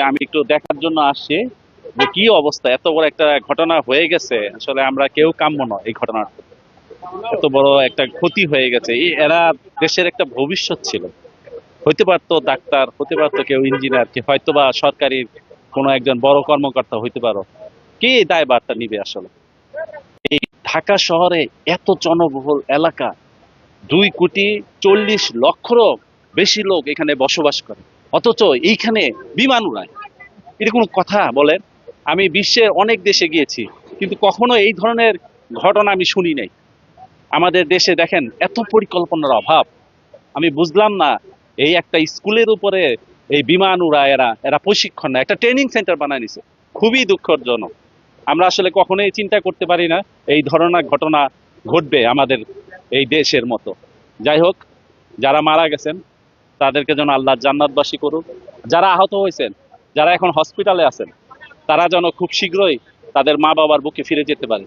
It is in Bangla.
আমি একটু দেখার জন্য আসছি যে কি অবস্থা, এত বড় একটা ঘটনা হয়ে গেছে। আসলে আমরা কেউ কাম্য নয় এই ঘটনার। এত বড় একটা ক্ষতি হয়ে গেছে। এরা দেশের একটা ভবিষ্যৎ ছিল। হইতে পারতো ডাক্তার, হতে পারতো কেউ ইঞ্জিনিয়ার, কি হয়তো বা সরকারি কোনো একজন বড় কর্মকর্তা হইতে পারো। কে দায়ভারটা নিবে আসলে? ঢাকা শহরে এত জনবহুল এলাকা, 2,40,00,000 বেশি লোক এখানে বসবাস করে, অথচ এইখানে বিমান উড়ায়। এটা কোনো কথা বলেন? আমি বিশ্বের অনেক দেশে গিয়েছি, কিন্তু কখনো এই ধরনের ঘটনা আমি শুনি নাই। আমাদের দেশে দেখেন এত পরিকল্পনার অভাব। আমি বুঝলাম না, এই একটা স্কুলের উপরে এই বিমান উড়ায়, এরা এরা প্রশিক্ষণ নেয়, একটা ট্রেনিং সেন্টার বানায় নিছে। খুবই দুঃখজনক। আমরা আসলে কখনোই চিন্তা করতে পারি না এই ধরনের ঘটনা ঘটবে আমাদের এই দেশের মতো। যাই হোক, যারা মারা গেছেন তাদেরকে যেন আল্লাহ জান্নাতবাসী করুক। যারা আহত হয়েছেন, যারা এখন হসপিটালে আছেন, তারা যেন খুব শীঘ্রই তাদের মা বাবার বুকে ফিরে যেতে পারে।